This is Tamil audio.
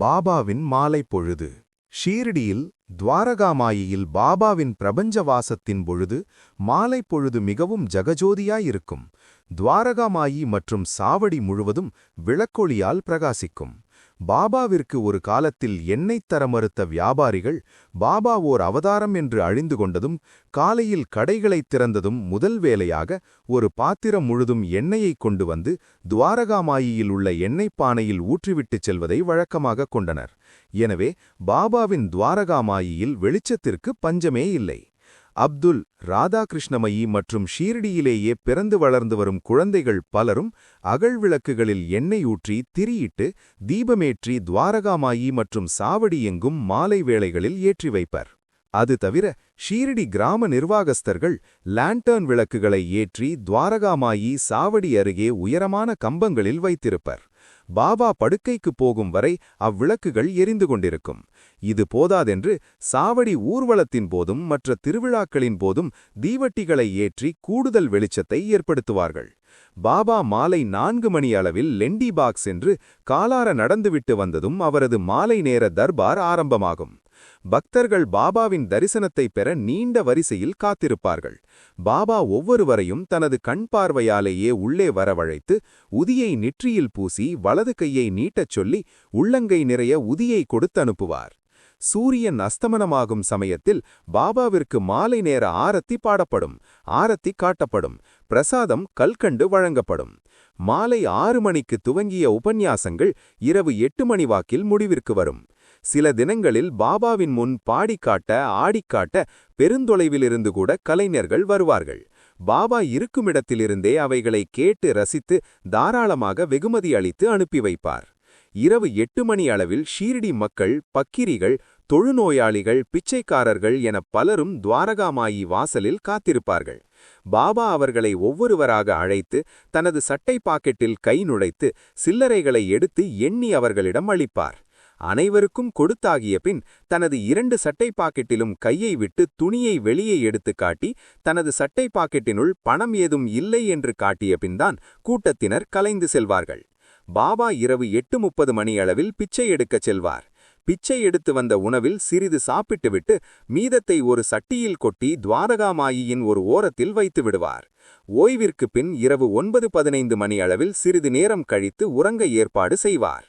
பாபாவின் மாலை பொழுது ஷீரடியில் துவாரகாமாயியில் பாபாவின் பிரபஞ்சவாசத்தின் பொழுது மாலை பொழுது மிகவும் ஜகஜோதியாயிருக்கும். துவாரகாமாயி மற்றும் சாவடி முழுவதும் விளக்கொளியால் பிரகாசிக்கும். பாபாவிற்கு ஒரு காலத்தில் எண்ணெய் தர மறுத்த வியாபாரிகள் பாபா ஓர் அவதாரம் என்று அழிந்து கொண்டதும் காலையில் கடைகளைத் திறந்ததும் முதல் வேலையாக ஒரு பாத்திரம் முழுதும் எண்ணெயைக் கொண்டு வந்து துவாரகாமாயியில் உள்ள எண்ணெய்ப் பானையில் ஊற்றிவிட்டுச் செல்வதை வழக்கமாகக் கொண்டனர். எனவே பாபாவின் துவாரகாமாயியில் வெளிச்சத்திற்கு பஞ்சமே இல்லை. அப்துல், ராதாகிருஷ்ணமயி மற்றும் ஷீரடியிலேயே பிறந்து வளர்ந்து வரும் குழந்தைகள் பலரும் அகழ்விளக்குகளில் எண்ணெய் ஊற்றி திரியிட்டு தீபமேற்றி துவாரகாமாயி மற்றும் சாவடி எங்கும் மாலை வேளைகளில் ஏற்றி வைப்பர். அது தவிர ஷீரடி கிராம நிர்வாகஸ்தர்கள் லேண்டர்ன் விளக்குகளை ஏற்றி துவாரகாமாயி சாவடி அருகே உயரமான கம்பங்களில் வைத்திருப்பர். பாபா படுக்கைக்குப் போகும் வரை அவ்விளக்குகள் எரிந்து கொண்டிருக்கும். இது போதாதென்று சாவடி ஊர்வலத்தின் போதும் மற்ற திருவிழாக்களின் போதும் தீவட்டிகளை ஏற்றி கூடுதல் வெளிச்சத்தை ஏற்படுத்துவார்கள். பாபா மாலை 4 மணி அளவில் லெண்டி பாக் சென்று காலார நடந்துவிட்டு வந்ததும் அவரது மாலை நேர தர்பார் ஆரம்பமாகும். பக்தர்கள் பாபாவின் தரிசனத்தை பெற நீண்ட வரிசையில் காத்திருப்பார்கள். பாபா ஒவ்வொருவரையும் தனது கண் பார்வையாலேயே உள்ளே வரவழைத்து உதியை நெற்றியில் பூசி வலது கையை நீட்டச் சொல்லி உள்ளங்கை நிறைய உதியை கொடுத்து அனுப்புவார். சூரியன் அஸ்தமனமாகும் சமயத்தில் பாபாவிற்கு மாலை நேர ஆரத்தி பாடப்படும், ஆரத்தி காட்டப்படும், பிரசாதம் கல்கண்டு வழங்கப்படும். மாலை 6 மணிக்கு துவங்கிய உபன்யாசங்கள் இரவு 8 மணி வாக்கில் முடிவிற்கு வரும். சில தினங்களில் பாபாவின் முன் பாடிக்காட்ட ஆடிக்காட்ட பெருந்தொலைவிலிருந்து கூட கலைஞர்கள் வருவார்கள். பாபா இருக்குமிடத்திலிருந்தே அவைகளை கேட்டு ரசித்து தாராளமாக வெகுமதி அளித்து அனுப்பி வைப்பார். இரவு 8 மணி அளவில் ஷீரடி மக்கள், பக்கிரிகள், தொழுநோயாளிகள், பிச்சைக்காரர்கள் என பலரும் துவாரகாமாயி வாசலில் காத்திருப்பார்கள். பாபா அவர்களை ஒவ்வொருவராக அழைத்து தனது சட்டை பாக்கெட்டில் கை நுழைத்து சில்லறைகளை எடுத்து எண்ணி அவர்களிடம் அளிப்பார். அனைவருக்கும் கொடுத்தாகிய பின் தனது 2 சட்டை பாக்கெட்டிலும் கையை விட்டு துணியை வெளியே எடுத்து காட்டி தனது சட்டை பாக்கெட்டினுள் பணம் ஏதும் இல்லை என்று காட்டிய பின்தான் கூட்டத்தினர் கலைந்து செல்வார்கள். பாபா இரவு 8:30 மணி அளவில் பிச்சை எடுக்கச் செல்வார். பிச்சை எடுத்து வந்த உணவில் சிறிது சாப்பிட்டுவிட்டு மீதத்தை ஒரு சட்டியில் கொட்டி துவாரகாமாயியின் ஒரு ஓரத்தில் வைத்து விடுவார். ஓய்விற்கு பின் இரவு 9:15 மணி அளவில் சிறிது நேரம் கழித்து உறங்க ஏற்பாடு செய்வார்.